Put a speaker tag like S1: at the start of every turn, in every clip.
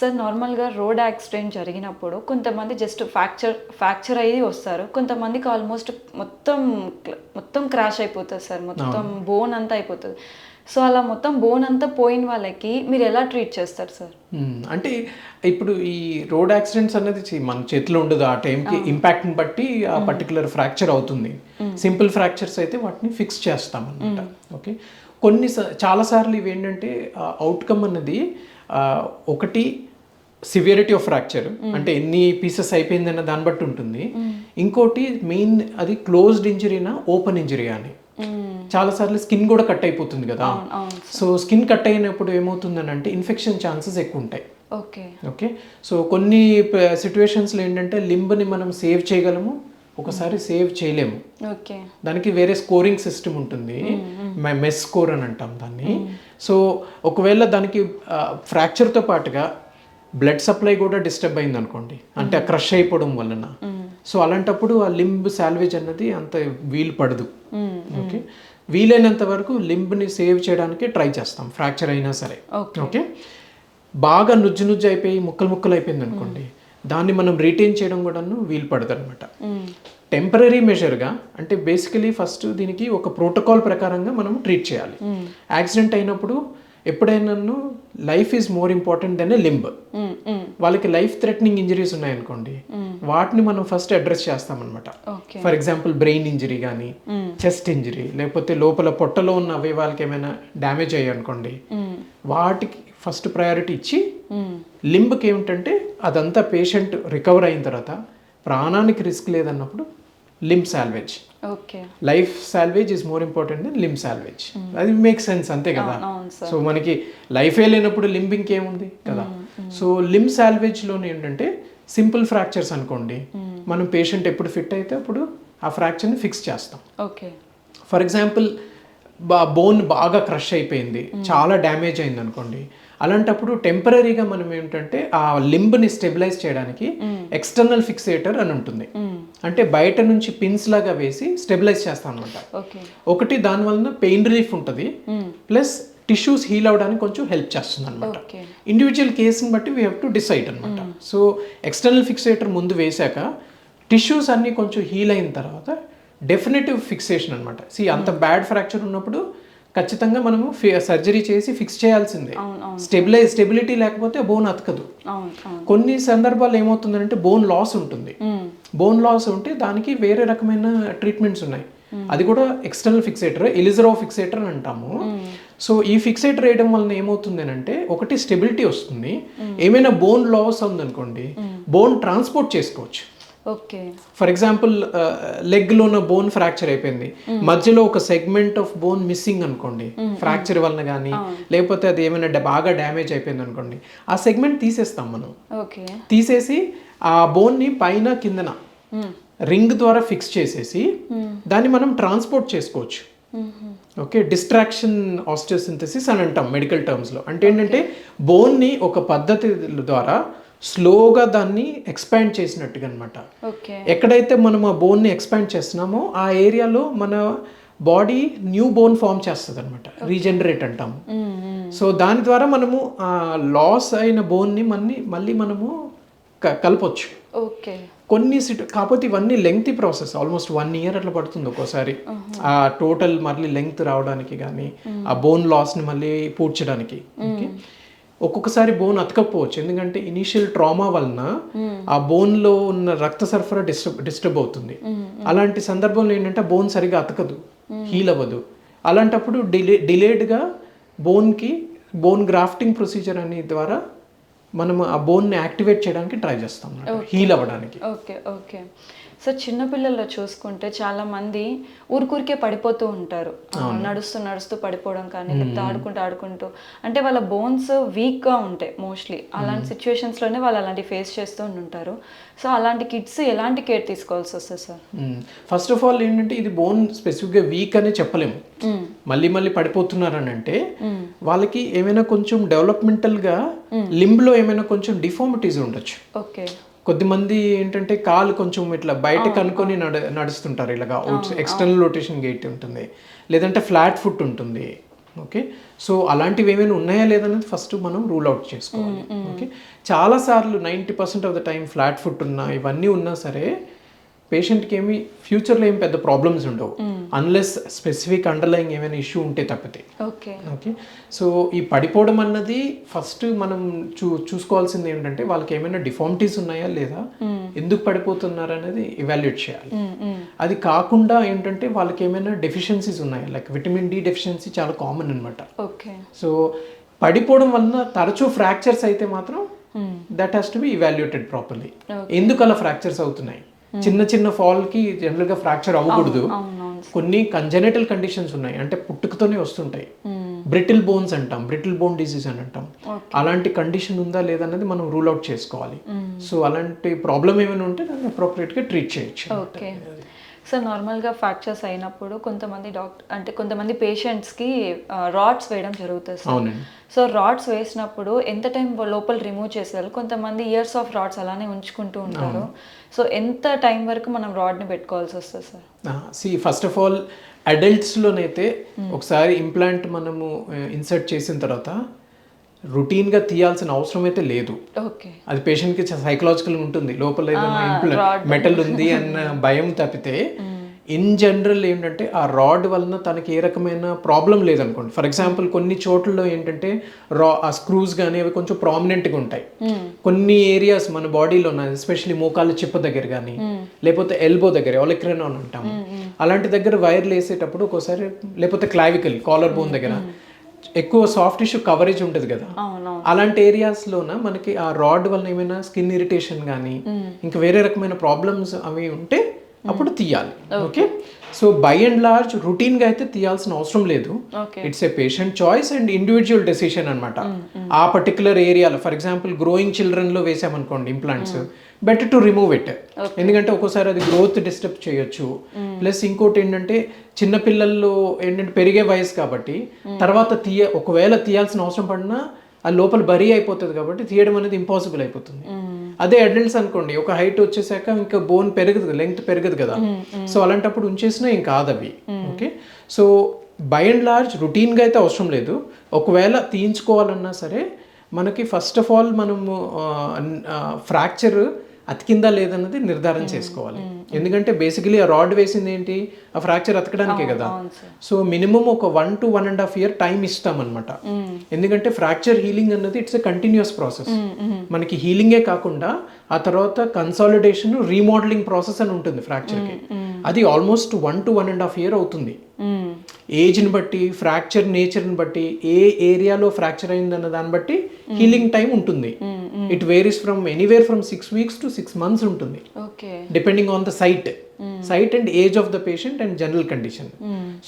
S1: Sir నార్మల్గా road accident జరిగినప్పుడు కొంతమంది జస్ట్ ఫ్రాక్చర్ అయ్యి వస్తారు, కొంతమందికి ఆల్మోస్ట్ మొత్తం క్రాష్ అయిపోతుంది సార్, మొత్తం బోన్ అంతా అయిపోతుంది. సో అలా మొత్తం బోన్ అంతా పోయిన వాళ్ళకి మీరు ఎలా ట్రీట్ చేస్తారు సార్?
S2: అంటే ఇప్పుడు ఈ రోడ్ యాక్సిడెంట్స్ అనేది మన చేతిలో ఉండదు, ఆ టైంకి ఇంపాక్ట్ని బట్టి ఆ పర్టికులర్ ఫ్రాక్చర్ అవుతుంది. సింపుల్ ఫ్రాక్చర్స్ అయితే వాటిని ఫిక్స్ చేస్తాం అనమాట. ఓకే, చాలాసార్లు ఇవి ఏంటంటే అవుట్కమ్ అన్నది ఒకటి సివియరిటీ ఆఫ్ ఫ్రాక్చర్, అంటే ఎన్ని పీసెస్ అయిపోయిందన్న దాన్ని బట్టి ఉంటుంది. ఇంకోటి మెయిన్ అది క్లోజ్డ్ ఇంజరీనా ఓపెన్ ఇంజరీ అని. చాలాసార్లు స్కిన్ కూడా కట్ అయిపోతుంది కదా, సో స్కిన్ కట్ అయినప్పుడు ఏమవుతుందని అంటే ఇన్ఫెక్షన్ ఛాన్సెస్ ఎక్కువ ఉంటాయి. ఓకే, సో కొన్ని సిచ్యువేషన్స్లో ఏంటంటే లింబ్ని మనం సేవ్ చేయగలము, ఒకసారి సేవ్ చేయలేము. దానికి వేరే స్కోరింగ్ సిస్టమ్ ఉంటుంది, మెస్ స్కోర్ అని అంటాం దాన్ని. సో ఒకవేళ దానికి ఫ్రాక్చర్తో పాటుగా బ్లడ్ సప్లై కూడా డిస్టర్బ్ అయింది అనుకోండి, అంటే క్రష్ అయిపోవడం వలన, సో అలాంటప్పుడు ఆ లింబ్ సాల్వేజ్ అన్నది అంత వీలు పడదు. ఓకే, వీలైనంత వరకు లింబ్ని సేవ్ చేయడానికి ట్రై చేస్తాం ఫ్రాక్చర్ అయినా సరే. ఓకే, బాగా నుజ్జు అయిపోయి ముక్కలు అయిపోయింది అనుకోండి, దాన్ని మనం రిటైన్ చేయడం కూడా వీలు పడదు అనమాట. టెంపరీ మెజర్గా అంటే బేసికలీ ఫస్ట్ దీనికి ఒక ప్రోటోకాల్ ప్రకారంగా మనం ట్రీట్ చేయాలి. యాక్సిడెంట్ అయినప్పుడు ఎప్పుడైనా life is more important than a limb. వాళ్ళకి లైఫ్ థ్రెటనింగ్ ఇంజరీస్ ఉన్నాయనుకోండి, వాటిని మనం ఫస్ట్ అడ్రస్ చేస్తామన్నమాట. ఫర్ ఎగ్జాంపుల్ బ్రెయిన్ ఇంజరీ కానీ, చెస్ట్ ఇంజరీ, లేకపోతే లోపల పొట్టలో ఉన్న అవయవాలకి ఏమైనా డ్యామేజ్ అయ్యాయి అనుకోండి, వాటికి ఫస్ట్ ప్రయారిటీ ఇచ్చి, లింబ్కి ఏమిటంటే అదంతా పేషెంట్ రికవర్ అయిన తర్వాత ప్రాణానికి రిస్క్ లేదన్నప్పుడు limb salvage. Life salvage is more important then limb salvage. అది మేక్ సెన్స్, అంతే కదా. సో మనకి లైఫే లేనప్పుడు లింబ్ ఇంకేముంది కదా. సో లింబ్ సాల్వేజ్లోనే ఏంటంటే సింపుల్ ఫ్రాక్చర్స్ అనుకోండి, మనం పేషెంట్ ఎప్పుడు ఫిట్ అయితే అప్పుడు ఆ ఫ్రాక్చర్ని ఫిక్స్ చేస్తాం. ఫర్ ఎగ్జాంపుల్ బోన్ బాగా క్రష్ అయిపోయింది, చాలా డ్యామేజ్ అయింది అనుకోండి, అలాంటప్పుడు టెంపరీగా మనం ఏంటంటే ఆ లింబ్ని స్టెబిలైజ్ చేయడానికి ఎక్స్టర్నల్ ఫిక్సేటర్ అని ఉంటుంది. అంటే బయట నుంచి పిన్స్ లాగా వేసి స్టెబిలైజ్ చేస్తాం అనమాట. ఒకటి దాని వలన పెయిన్ రిలీఫ్ ఉంటుంది, ప్లస్ టిష్యూస్ హీల్ అవడానికి కొంచెం హెల్ప్ చేస్తుంది అనమాట. ఇండివిజువల్ కేసుని బట్టి వీ హ్యావ్ టు డిసైడ్ అనమాట. సో ఎక్స్టర్నల్ ఫిక్సేటర్ ముందు వేసాక టిష్యూస్ అన్నీ కొంచెం హీల్ అయిన తర్వాత డెఫినెటివ్ ఫిక్సేషన్ అనమాట. అంత బ్యాడ్ ఫ్రాక్చర్ ఉన్నప్పుడు ఖచ్చితంగా మనము సర్జరీ చేసి ఫిక్స్ చేయాల్సిందే. స్టెబిలిటీ లేకపోతే బోన్ అతకదు. కొన్ని సందర్భాలు ఏమవుతుందంటే బోన్ లాస్ ఉంటుంది. బోన్ లాస్ ఉంటే దానికి వేరే రకమైన ట్రీట్మెంట్స్ ఉన్నాయి. అది కూడా ఎక్స్టర్నల్ ఫిక్సేటర్, ఎలిజరో ఫిక్సేటర్ అని అంటాము. సో ఈ ఫిక్సేటర్ వేయడం వలన ఏమవుతుంది అంటే ఒకటి స్టెబిలిటీ వస్తుంది, ఏమైనా బోన్ లాస్ ఉందనుకోండి బోన్ ట్రాన్స్పోర్ట్ చేసుకోవచ్చు. ఫర్ ఎగ్జాంపుల్ లెగ్లో ఉన్న బోన్ ఫ్రాక్చర్ అయిపోయింది, మధ్యలో ఒక సెగ్మెంట్ ఆఫ్ బోన్ మిస్సింగ్ అనుకోండి, ఫ్రాక్చర్ వలన కానీ లేకపోతే అది ఏమైనా బాగా డ్యామేజ్ అయిపోయింది అనుకోండి, ఆ సెగ్మెంట్ తీసేస్తాం మనం. తీసేసి ఆ బోన్ని పైన కిందన రింగ్ ద్వారా ఫిక్స్ చేసేసి దాన్ని మనం ట్రాన్స్పోర్ట్ చేసుకోవచ్చు. ఓకే, డిస్ట్రాక్షన్ ఆస్టియోసింథసిస్ అని అంటాం మెడికల్ టర్మ్స్లో. అంటే ఏంటంటే బోన్ని ఒక పద్ధతి ద్వారా స్లోగా దాన్ని ఎక్స్పాండ్ చేసినట్టుగా అనమాట. ఎక్కడైతే మనం ఆ బోన్ని ఎక్స్పాండ్ చేస్తున్నామో ఆ ఏరియాలో మన బాడీ న్యూ బోన్ ఫామ్ చేస్తుంది అనమాట, రీజనరేట్ అంటాము. సో దాని ద్వారా మనము లాస్ అయిన బోన్ని మళ్ళీ మనము కలపొచ్చు. కాకపోతే ఇవన్నీ లెంగ్తీ ప్రాసెస్, ఆల్మోస్ట్ 1 year అట్లా పడుతుంది ఒక్కోసారి ఆ టోటల్ మళ్ళీ లెంగ్త్ రావడానికి కానీ ఆ బోన్ లాస్ని మళ్ళీ పూడ్చడానికి. ఓకే, ఒక్కొక్కసారి బోన్ అతకపోవచ్చు, ఎందుకంటే ఇనిషియల్ ట్రామా వలన ఆ బోన్లో ఉన్న రక్త సరఫరా డిస్టర్బ్ అవుతుంది. అలాంటి సందర్భంలో ఏంటంటే బోన్ సరిగా అతకదు, హీల్ అవ్వదు. అలాంటప్పుడు డిలేడ్గా బోన్ గ్రాఫ్టింగ్ ప్రొసీజర్ అనే ద్వారా మనం ఆ బోన్ని యాక్టివేట్ చేయడానికి ట్రై చేస్తాం, హీల్ అవ్వడానికి.
S1: సో చిన్నపిల్లల్లో చూసుకుంటే చాలా మంది ఊరికే పడిపోతూ ఉంటారు, నడుస్తూ పడిపోవడం కానీ, లేకపోతే ఆడుకుంటూ అంటే వాళ్ళ బోన్స్ వీక్గా ఉంటాయి మోస్ట్లీ. అలాంటి సిచ్యువేషన్స్లోనే వాళ్ళు అలాంటి ఫేస్ చేస్తూ ఉంటారు. సో అలాంటి కిడ్స్ ఎలాంటి కేర్ తీసుకోవాల్సి వస్తుంది సార్?
S2: ఫస్ట్ ఆఫ్ ఆల్ ఏంటంటే ఇది బోన్ స్పెసిఫిక్గా వీక్ అనే చెప్పలేము. మళ్ళీ పడిపోతున్నారని అంటే వాళ్ళకి ఏమైనా కొంచెం డెవలప్మెంటల్గా లింబ్లో ఏమైనా కొంచెం డిఫార్మిటీస్ ఉండొచ్చు. కొద్దిమంది ఏంటంటే కాలు కొంచెం ఇట్లా బయటకు అనుకొని నడుస్తుంటారు, ఇలాగా ఎక్స్టర్నల్ రొటేషన్ గేట్ ఉంటుంది, లేదంటే ఫ్లాట్ ఫుట్ ఉంటుంది. ఓకే, సో అలాంటివి ఏమైనా ఉన్నాయా లేదనేది ఫస్ట్ మనం రూల్ అవుట్ చేసుకోవాలి. ఓకే, చాలాసార్లు 90% of the time flat foot ఉన్నా ఇవన్నీ ఉన్నా సరే పేషెంట్కి ఏమి ఫ్యూచర్లో ఏం పెద్ద ప్రాబ్లమ్స్ ఉండవు, అన్లెస్ స్పెసిఫిక్ అండర్లైంగ్ ఏమైనా ఇష్యూ ఉంటే తప్పితే.
S1: ఓకే
S2: ఓకే, సో ఈ పడిపోవడం అన్నది ఫస్ట్ మనం చూసుకోవాల్సింది ఏంటంటే వాళ్ళకి ఏమైనా డిఫార్మిటీస్ ఉన్నాయా లేదా, ఎందుకు పడిపోతున్నారు అనేది ఇవాల్యుయేట్ చేయాలి. అది కాకుండా ఏంటంటే వాళ్ళకి ఏమైనా డెఫిషియన్సీస్ ఉన్నాయా, లైక్ విటమిన్ డి డెఫిషియన్సీ చాలా కామన్ అనమాట.
S1: ఓకే
S2: సో పడిపోవడం వలన తరచూ ఫ్రాక్చర్స్ అయితే మాత్రం that has to be evaluated properly. ఎందుకు అలా ఫ్రాక్చర్స్ అవుతున్నాయి, చిన్న చిన్న ఫాల్కి జనరల్గా ఫ్రాక్చర్ అవ్వకూడదు. కొన్ని కంజెనిటల్ కండిషన్స్ ఉన్నాయి, అంటే పుట్టుకతోనే వస్తుంటాయి. బ్రిటిల్ బోన్స్ అంటాం, బ్రిటిల్ బోన్ డిసీజ్ అని అంటాం. అలాంటి కండిషన్ ఉందా లేదన్నది మనం రూల్ అవుట్ చేసుకోవాలి. సో అలాంటి ప్రాబ్లం ఏమైనా ఉంటే దాన్ని అప్రోప్రియేట్గా ట్రీట్ చేయొచ్చు.
S1: ఓకే సార్, నార్మల్గా ఫ్రాక్చర్స్ అయినప్పుడు కొంతమంది కొంతమంది పేషెంట్స్కి రాడ్స్ వేయడం జరుగుతుంది సార్.
S2: అవునండి.
S1: సో రాడ్స్ వేసినప్పుడు ఎంత టైం లోపల రిమూవ్ చేసేయాలి, కొంతమంది ఇయర్స్ ఆఫ్ రాడ్స్ అలానే ఉంచుకుంటూ ఉంటారు. సో ఎంత టైం వరకు మనం రాడ్ని పెట్టుకోవాల్సి వస్తుంది సార్?
S2: ఫస్ట్ ఆఫ్ ఆల్ అడల్ట్స్లోనైతే ఒకసారి ఇంప్లాంట్ మనము ఇన్సర్ట్ చేసిన తర్వాత రొటీన్గా తీయాల్సిన అవసరం అయితే లేదు.
S1: ఓకే,
S2: అది పేషెంట్కి సైకలాజికల్గా ఉంటుంది, లోపల ఏదైనా మెటల్ ఉంది అన్న భయం తప్పితే ఇన్ జనరల్ ఏంటంటే ఆ రాడ్ వలన తనకి ఏ రకమైన ప్రాబ్లం లేదనుకోండి. ఫర్ ఎగ్జాంపుల్ కొన్ని చోట్లలో ఏంటంటే ఆ స్క్రూస్ కానీ అవి కొంచెం ప్రామినెంట్గా ఉంటాయి. కొన్ని ఏరియాస్ మన బాడీలో ఎస్పెషల్లీ మోకాళ్ళ చిప్ప దగ్గర కానీ లేకపోతే ఎల్బో దగ్గర ఒలిక్రెన్ అని అంటాము, అలాంటి దగ్గర వైర్లు వేసేటప్పుడు ఒక్కోసారి, లేకపోతే క్లావికల్ కాలర్ బోన్ దగ్గర ఎక్కువ సాఫ్ట్ టిష్యూ కవరేజ్ ఉంటుంది కదా, అలాంటి ఏరియాస్లోన మనకి ఆ రాడ్ వలన ఏమైనా స్కిన్ ఇరిటేషన్ కానీ ఇంకా వేరే రకమైన ప్రాబ్లమ్స్ అవి ఉంటే అప్పుడు తీయాలి. Okay, so by and large రొటీన్గా అయితే తీయాల్సిన అవసరం లేదు. It's a patient choice and individual decision అనమాట. ఆ పర్టికులర్ ఏరియాలో ఫర్ ఎగ్జాంపుల్ గ్రోయింగ్ చిల్డ్రన్లో వేసామనుకోండి implants, better to remove it. ఎందుకంటే ఒక్కోసారి అది గ్రోత్ డిస్టర్బ్ చేయొచ్చు. ప్లస్ ఇంకోటి ఏంటంటే చిన్నపిల్లల్లో ఏంటంటే పెరిగే వయసు కాబట్టి తర్వాత ఒకవేళ తీయాల్సిన అవసరం పడినా ఆ లోపల బరీ అయిపోతుంది కాబట్టి తీయడం అనేది ఇంపాసిబుల్ అయిపోతుంది. అదే అడల్ట్స్ అనుకోండి, ఒక హైట్ వచ్చేసాక ఇంకా బోన్ పెరగదు, లెంగ్త్ పెరగదు కదా, సో అలాంటప్పుడు ఉంచేసినా ఏం కాదు అవి. Okay, so by and large రొటీన్గా అయితే అవసరం లేదు. ఒకవేళ తీయించుకోవాలన్నా సరే మనకి ఫస్ట్ ఆఫ్ ఆల్ మనము ఫ్రాక్చర్ అతికిందా లేదన్నది నిర్ధారణ చేసుకోవాలి. ఎందుకంటే బేసికలీ ఆ రాడ్ వేసింది ఏంటి, ఆ ఫ్రాక్చర్ అతకడానికే కదా. సో మినిమం ఒక 1 to 1.5 year టైం ఇస్తామన్నమాట. ఎందుకంటే ఫ్రాక్చర్ హీలింగ్ అన్నది ఇట్స్ ఎ కంటిన్యూస్ ప్రాసెస్. మనకి హీలింగే కాకుండా ఆ తర్వాత కన్సాలిడేషన్, రీమోడలింగ్ ప్రాసెస్ అని ఉంటుంది ఫ్రాక్చర్కి. అది ఆల్మోస్ట్ 1 to 1.5 year అవుతుంది. ఏజ్ని బట్టి, ఫ్రాక్చర్ నేచర్ని బట్టి, ఏ ఏరియాలో ఫ్రాక్చర్ అయిందన్న దాన్ని బట్టి హీలింగ్ టైం ఉంటుంది. It varies from anywhere from 6 weeks to 6 months ఉంటుంది, depending on the site and age of the patient and general condition.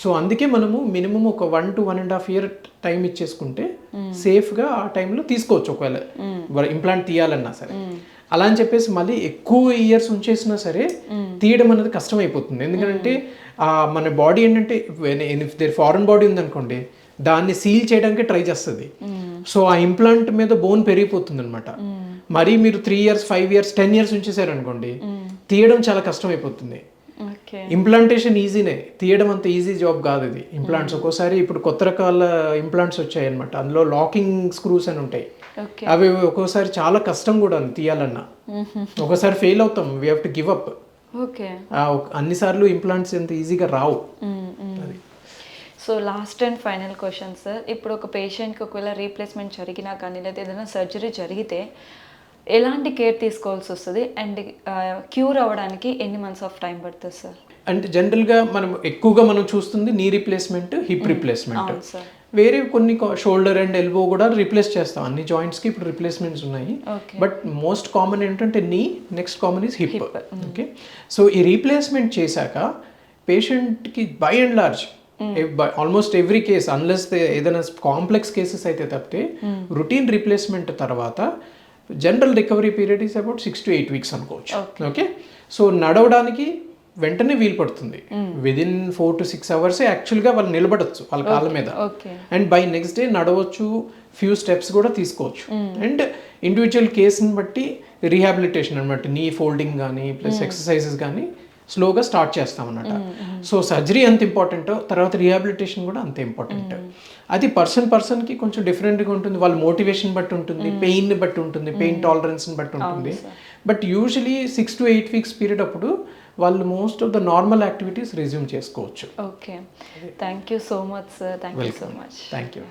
S2: So అందుకే మనము మినిమం ఒక 1 to 1.5 year టైం ఇచ్చేసుకుంటే సేఫ్గా ఆ టైంలో తీసుకోవచ్చు. ఒకవేళ ఇంప్లాంట్ తీయాలన్నా సరే అలా అని చెప్పేసి మళ్ళీ ఎక్కువ ఇయర్స్ ఉంచేసినా సరే తీయడం అనేది కష్టం అయిపోతుంది. ఎందుకంటే మన బాడీ ఏంటంటే ఇఫ్ దేర్ ఫారెన్ బాడీ ఉందనుకోండి దాన్ని సీల్ చేయడానికి ట్రై చేస్తుంది. సో ఆ ఇంప్లాంట్ మీద బోన్ పెరిగిపోతుంది అనమాట. మరీ మీరు 3 years, 5 years, 10 years ఉంచేసారు అనుకోండి తీయడం చాలా కష్టం అయిపోతుంది. ఇంప్లాంటేషన్ ఈజీనే, తీయడం అంత ఈజీ జాబ్ కాదు ఇది. ఇంప్లాంట్స్ ఒక్కోసారి ఇప్పుడు కొత్త రకాల ఇంప్లాంట్స్ వచ్చాయి అనమాట, అందులో లాకింగ్ స్క్రూస్ అని ఉంటాయి. అవి ఒక్కోసారి చాలా కష్టం కూడా తీయాలన్నా, ఒకసారి ఫెయిల్ అవుతాం, we have to give up. అన్నిసార్లు ఇంప్లాంట్స్ ఎంత ఈజీగా రావు.
S1: So last and final question sir, ఇప్పుడు ఒక పేషెంట్కి ఒకవేళ రీప్లేస్మెంట్ జరిగినా కానీ లేదా ఏదైనా సర్జరీ జరిగితే ఎలాంటి కేర్ తీసుకోవాల్సి వస్తుంది అండ్ క్యూర్ అవ్వడానికి ఎన్ని మంత్స్ ఆఫ్ టైం పడుతుంది సార్?
S2: అంటే జనరల్గా మనం చూస్తుంది నీ రీప్లేస్మెంట్, హిప్ రీప్లేస్మెంట్. వేరే కొన్ని షోల్డర్ అండ్ ఎల్బో కూడా రీప్లేస్ చేస్తాం. అన్ని జాయింట్స్కి ఇప్పుడు రీప్లేస్మెంట్స్ ఉన్నాయి. బట్ మోస్ట్ కామన్ ఏంటంటే నీ, next common is hip. Okay, so ఈ రీప్లేస్మెంట్ చేశాక పేషెంట్కి by and large almost every case unless ఏదైనా కాంప్లెక్స్ కేసెస్ అయితే తప్పితే రొటీన్ రీప్లేస్మెంట్ తర్వాత general recovery period is about 6 to 8 weeks అనుకోవచ్చు. ఓకే, సో నడవడానికి వెంటనే వీలు పడుతుంది. విదిన్ 4 to 6 hours యాక్చువల్గా వాళ్ళు నిలబడచ్చు వాళ్ళ కాళ్ళ మీద. అండ్ బై నెక్స్ట్ డే నడవచ్చు, ఫ్యూ స్టెప్స్ కూడా తీసుకోవచ్చు. అండ్ ఇండివిజువల్ కేసుని బట్టి రీహాబిలిటేషన్ అనమాట, నీ ఫోల్డింగ్ కానీ ప్లస్ ఎక్సర్సైజెస్ కానీ స్లోగా స్టార్ట్ చేస్తామన్నమాట. సో సర్జరీ ఎంత ఇంపార్టెంటో తర్వాత రీహాబిలిటేషన్ కూడా అంతే ఇంపార్టెంట్. అది పర్సన్కి కొంచెం డిఫరెంట్గా ఉంటుంది, వాళ్ళ మోటివేషన్ బట్టి ఉంటుంది, పెయిన్ని బట్టి ఉంటుంది, పెయిన్ టాలరెన్స్ని బట్టి ఉంటుంది. But usually 6 to 8 weeks period అప్పుడు వాళ్ళు most of the normal activities resume చేసుకోవచ్చు.
S1: Okay, thank you so much sir, thank you so much.
S2: Thank you.